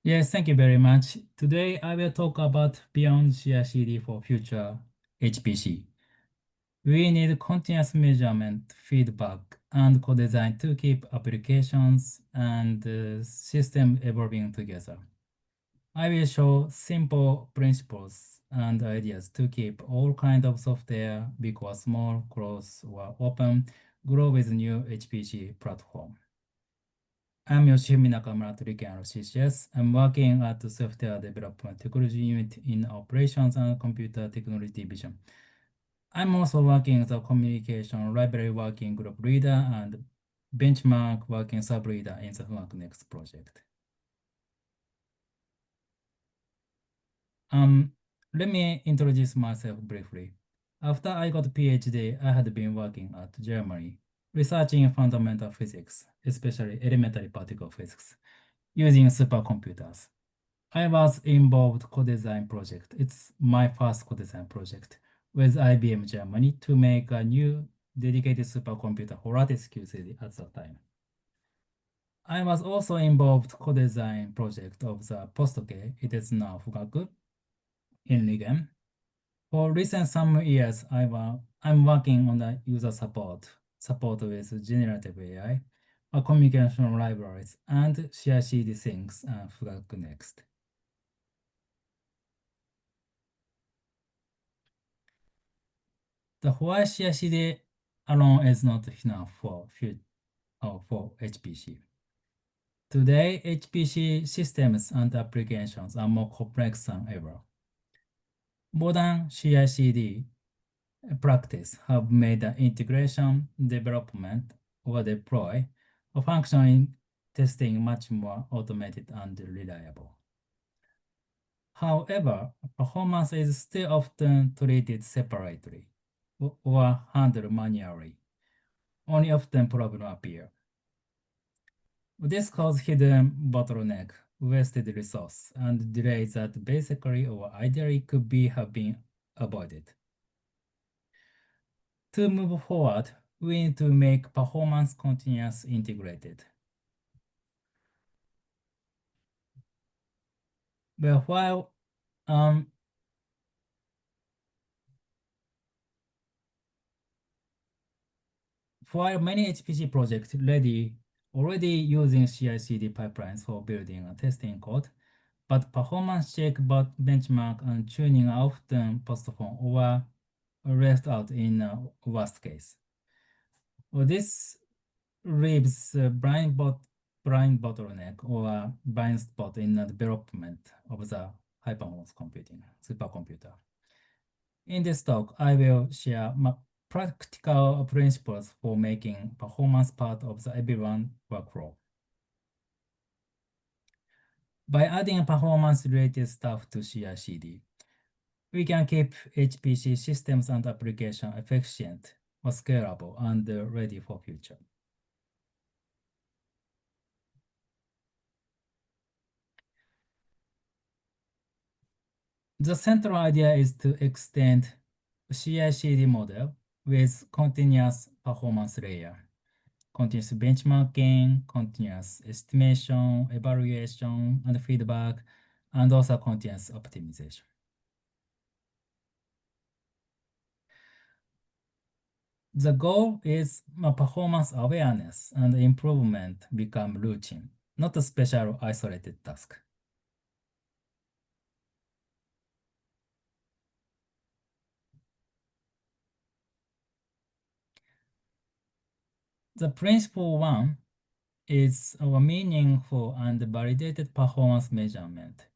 Yes, thank you very much. Today I will talk about beyond CI/CD for future HPC. We need continuous measurement, feedback, and co-design to keep applications and system evolving together. I will show simple principles and ideas to keep all kinds of software, big or small, closed or open, grow with new HPC platform. I'm Yoshifumi Nakamura at RIKEN R-CCS. I'm working at the Software Development Technology Unit in Operations and Computer Technology Division. I'm also working as a Communication Library Working Group Leader and Benchmark Working Sub-Leader in the FugakuNEXT project. Let me introduce myself briefly. After I got a PhD, I had been working at Germany, researching fundamental physics, especially elementary particle physics, using supercomputers. I was involved co-design project. It's my first co-design project with IBM Germany to make a new dedicated supercomputer for lattice QCD at that time. I was also involved co-design project of the post-K, it is now Fugaku, in RIKEN. For recent some years, I'm working on the user support with generative AI, communication libraries, and CI/CD things, FugakuNEXT. The why CI/CD alone is not enough for HPC. Today, HPC systems and applications are more complex than ever. Modern CI/CD practice have made the integration, development, or deploy of functioning testing much more automated and reliable. However, performance is still often treated separately or handled manually. Only often problems appear. This causes hidden bottleneck, wasted resource, and delays that basically or ideally could have been avoided. To move forward, we need to make performance continuous integrated. But while many HPC projects already using CI/CD pipelines for building and testing code, but performance check, benchmark, and tuning are often postponed or left out in worst case. Well, this leaves a blind bottleneck or blind spot in the development of the high-performance computing supercomputer. In this talk, I will share practical principles for making performance part of the everyone workflow. By adding performance-related stuff to CI/CD, we can keep HPC systems and applications efficient or scalable and ready for future. The central idea is to extend CI/CD model with continuous performance layer, continuous benchmarking, continuous estimation, evaluation, and feedback, and also continuous optimization. The goal is performance awareness and improvement become routine, not a special isolated task. The principle one is our meaningful and validated performance measurement.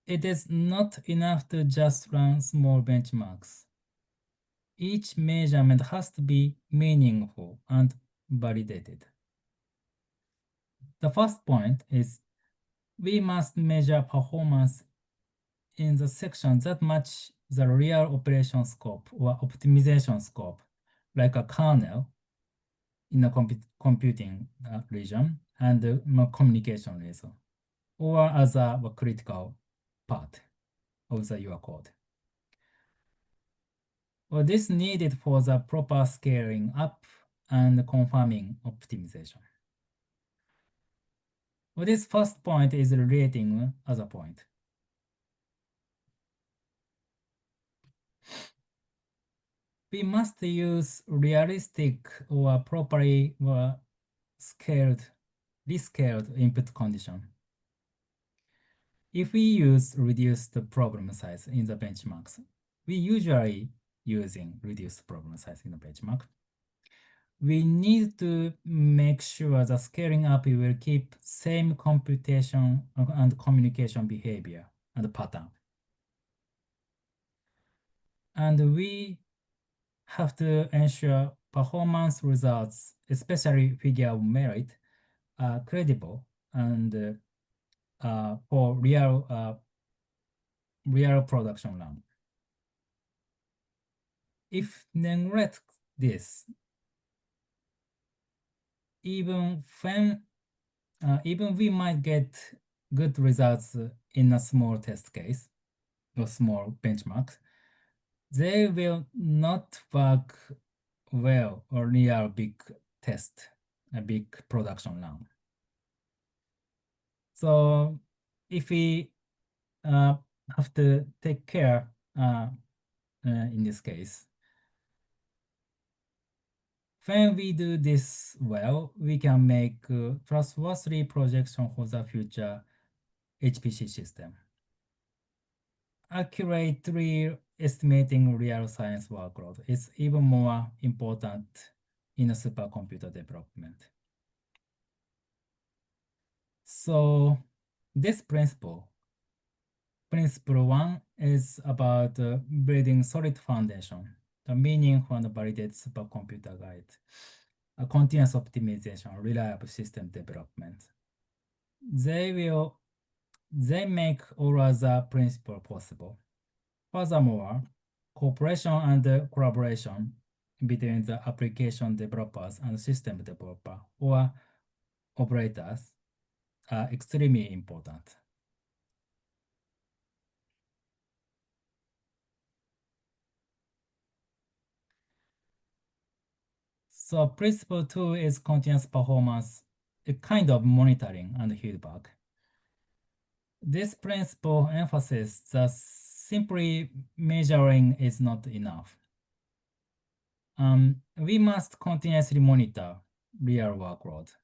It is not enough to just run small benchmarks. Each measurement has to be meaningful and validated. The first point is we must measure performance in the section that match the real operation scope or optimization scope, like a kernel in a computing region and communication region, or as a critical part of your code. Well, this needed for the proper scaling up and confirming optimization. Well, this first point is relating other point. We must use realistic or properly rescaled input condition. If we use reduced problem size in the benchmarks, we usually using reduced problem size in the benchmark. We need to make sure the scaling up will keep same computation and communication behavior and pattern. And we have to ensure performance results, especially figure of merit, are credible and for real production run. If neglect this, even we might get good results in a small test case or small benchmarks, they will not work well or near big test, a big production run. So if we have to take care in this case, when we do this well, we can make trustworthy projection for the future HPC system. Accurately estimating real science workload is even more important in a supercomputer development. So this principle one is about building solid foundation, the meaning for the validated supercomputer guide, a continuous optimization, reliable system development. They make all other principles possible. Furthermore, cooperation and collaboration between the application developers and system developer or operators are extremely important. So principle 2 is continuous performance, a kind of monitoring and feedback. This principle emphasizes that simply measuring is not enough. We must continuously monitor real workload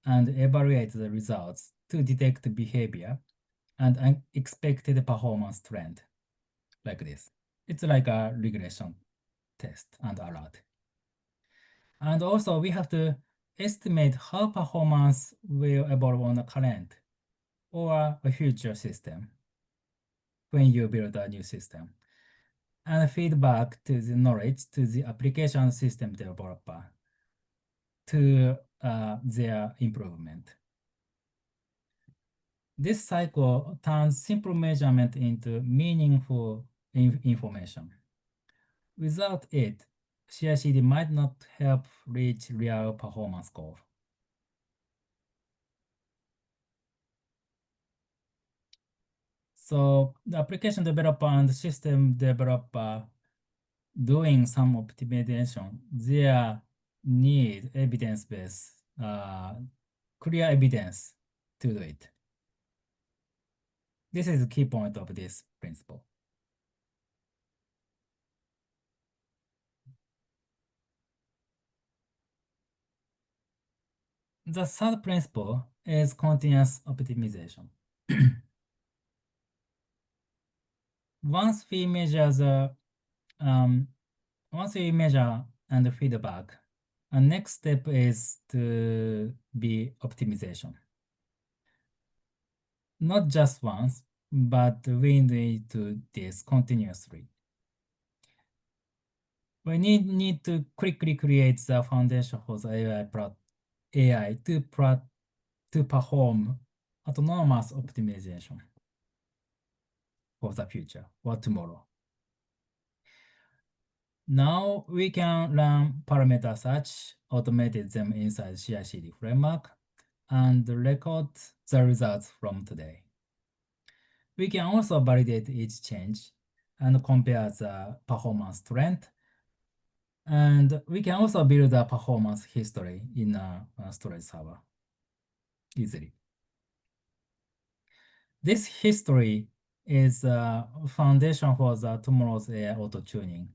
and evaluate the results to detect behavior and unexpected performance trend, like this. It's like a regression test and alert. And also we have to estimate how performance will evolve on the current or a future system when you build a new system, and feedback to the knowledge to the application system developer to their improvement. This cycle turns simple measurement into meaningful information. Without it, CI/CD might not help reach real performance goals. So the application developer and system developer doing some optimization, they need evidence-based, clear evidence to do it. This is the key point of this principle. The third principle is continuous optimization. Once we measure and feedback, the next step is to be optimization. Not just once, but we need to do this continuously. We need to quickly create the foundation for the AI to perform autonomous optimization for the future or tomorrow. Now we can run parameter search, automate them inside CI/CD framework, and record the results from today. We can also validate each change and compare the performance trend. And we can also build a performance history in a storage server easily. This history is a foundation for the tomorrow's AI auto-tuning,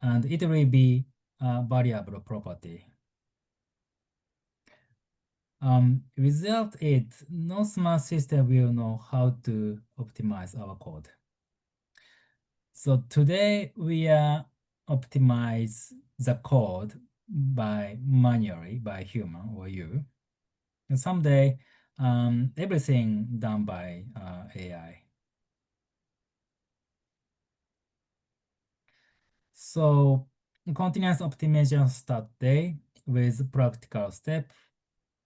and it will be a variable property. Without it, no smart system will know how to optimize our code. So today we optimize the code manually by human or you. And someday everything done by AI. So continuous optimization start day with practical step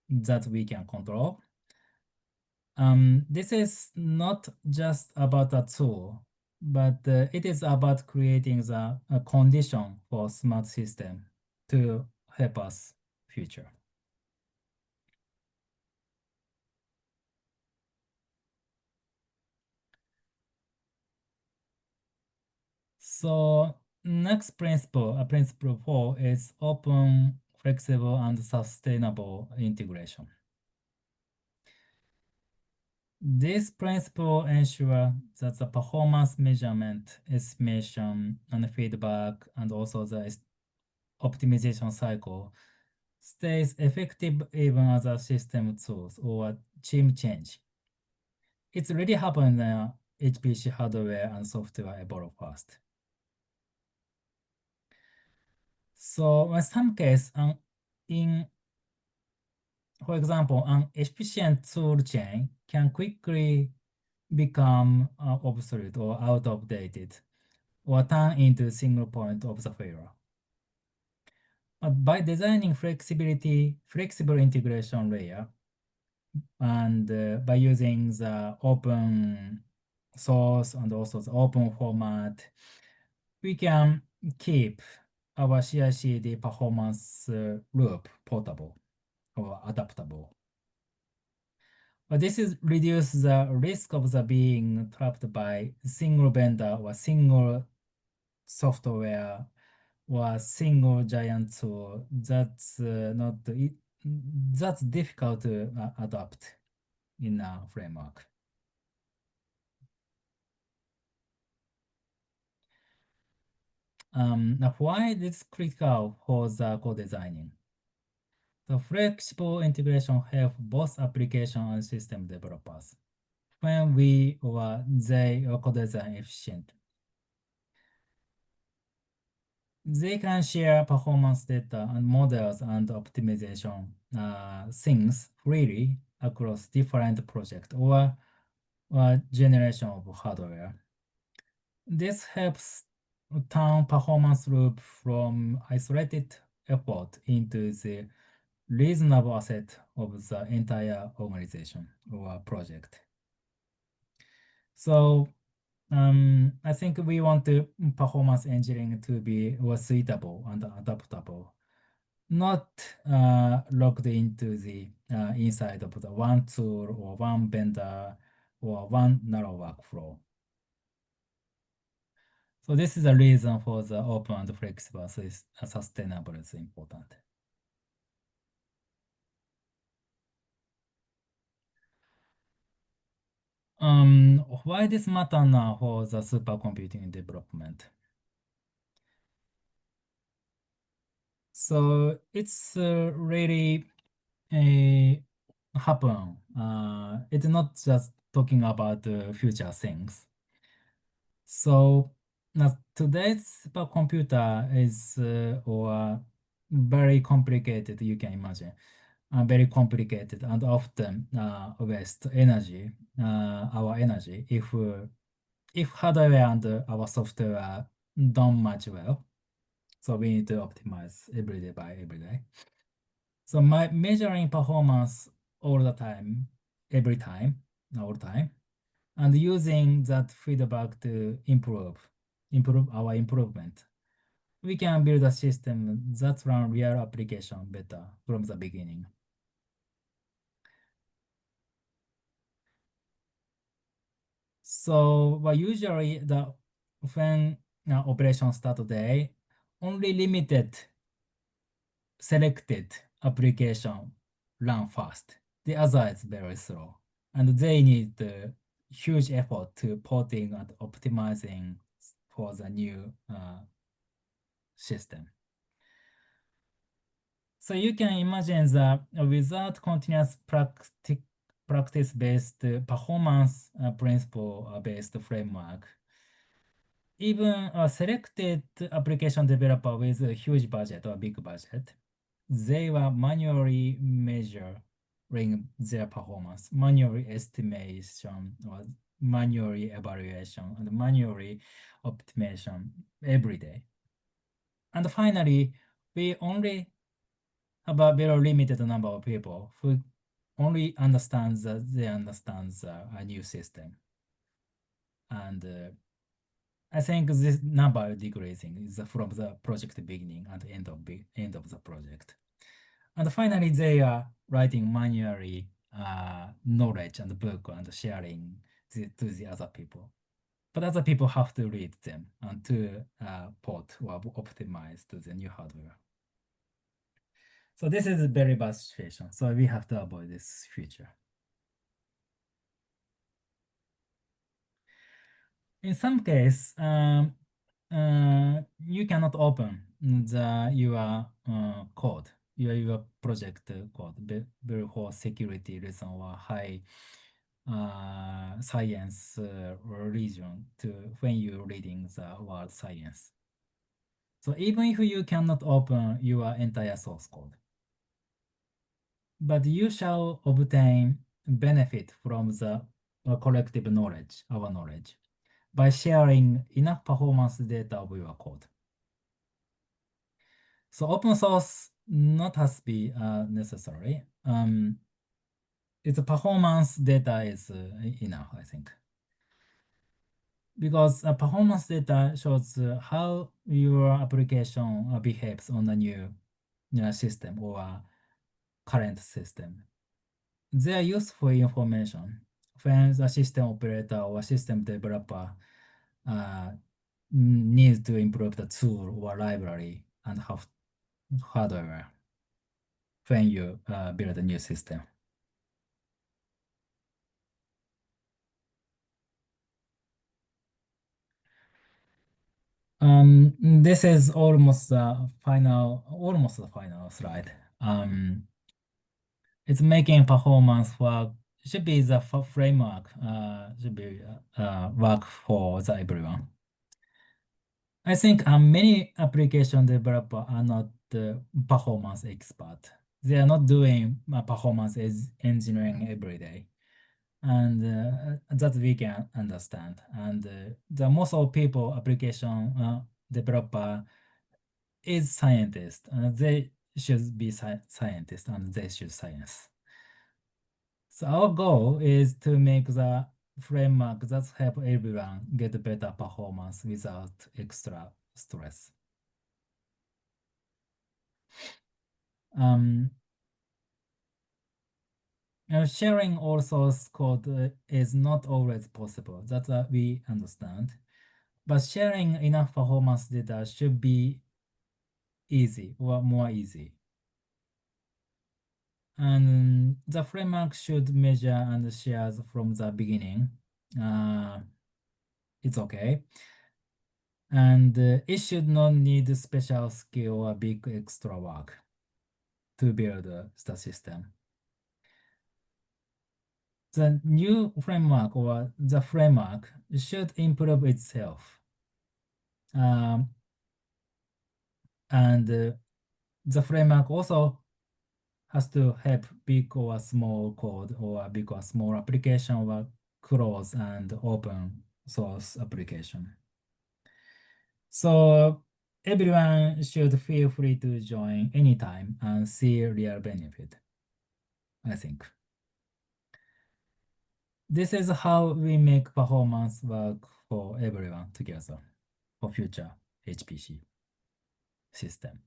that we can control. This is not just about a tool, but it is about creating a condition for smart system to help us future. So next principle, principle 4 is open, flexible, and sustainable integration. This principle ensures that the performance measurement, estimation, and feedback, and also the optimization cycle stays effective even as a system tools or team change. It's really happened HPC hardware and software evolve fast. So in some case, for example, an efficient tool chain can quickly become obsolete or out of dated or turn into a single point of the failure. But by designing flexible integration layer, and by using the open source and also the open format, we can keep our CI/CD performance loop portable or adaptable. But this is reduce the risk of the being trapped by single vendor or single software or single giant tool that's not that's difficult to adapt in a framework. Now why this critical for the co-designing? The flexible integration help both application and system developers when we or they co-design efficient. They can share performance data and models and optimization things freely across different projects or generation of hardware. This helps turn performance loop from isolated effort into the reasonable asset of the entire organization or project. So I think we want the performance engineering to be suitable and adaptable, not locked into the inside of the one tool or one vendor or one narrow workflow. So this is the reason for the open and flexible sustainable is important. Why this matter now for the supercomputing development? So it's really happen. It's not just talking about future things. So now today's supercomputer is or very complicated. You can imagine, very complicated and often waste energy, our energy if hardware and our software don't match well. So we need to optimize every day by every day. So my measuring performance all the time, every time, all the time, and using that feedback to improve our improvement. We can build a system that run real application better from the beginning. So usually when operation start day, only limited selected application run fast. The other is very slow, and they need huge effort to porting and optimizing for the new system. So you can imagine that without continuous practice-based performance principle-based framework, even a selected application developer with a huge budget or big budget, they were manually measuring their performance, manually estimation, or manually evaluation, and manually optimization every day. And finally, we only have a very limited number of people who only understand that they understand a new system. And I think this number is decreasing from the project beginning and end of the project. And finally, they are writing manually knowledge and book and sharing to the other people. But other people have to read them and to port or optimize to the new hardware. So this is a very bad situation. So we have to avoid this future. In some case, you cannot open your code, your project code, for security reason or high science region when you're reading the word science. So even if you cannot open your entire source code, but you shall obtain benefit from the collective knowledge, our knowledge, by sharing enough performance data of your code. So open source not has to be necessary. Its performance data is enough, I think. Because performance data shows how your application behaves on a new system or current system. They are useful information when the system operator or system developer needs to improve the tool or library and have hardware when you build a new system. This is almost the final slide. It's making performance work should be the framework, should be work for everyone. I think many application developers are not performance expert. They are not doing performance engineering every day. And that we can understand. And the most of people application developer is scientist. They should be scientists and they should science. So our goal is to make the framework that help everyone get better performance without extra stress. Sharing all source code is not always possible. That we understand. But sharing enough performance data should be easy or more easy. And the framework should measure and share from the beginning. It's okay. And it should not need special skill or big extra work to build the system. The new framework or the framework should improve itself. And the framework also has to help big or small code or big or small application or close and open source application. So everyone should feel free to join anytime and see real benefit, I think. This is how we make performance work for everyone together for future HPC system.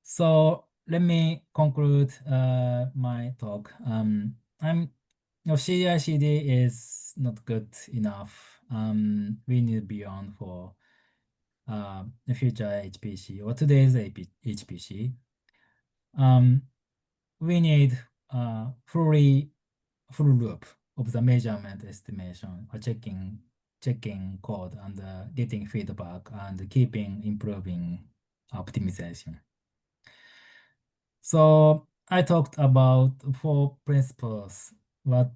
So let me conclude my talk. CI/CD is not good enough. We need beyond for the future HPC or today's HPC. we need a full loop of the measurement estimation or checking code and getting feedback and keeping improving optimization. So I talked about 4 principles, but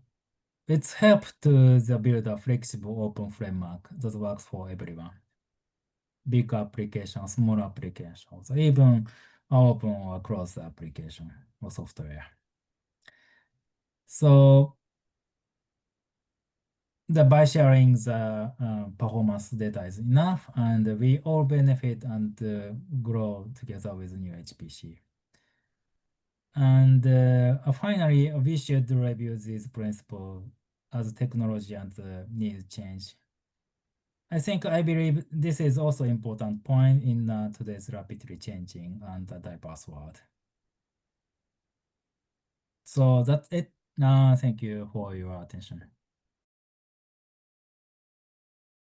it's helped to build a flexible open framework that works for everyone. Big applications, small applications, even open or closed application or software. So by sharing the performance data is enough, and we all benefit and grow together with new HPC. And finally, we should review these principles as technology and needs change. I believe this is also important point in today's rapidly changing and diverse world. So that's it. Thank you for your attention.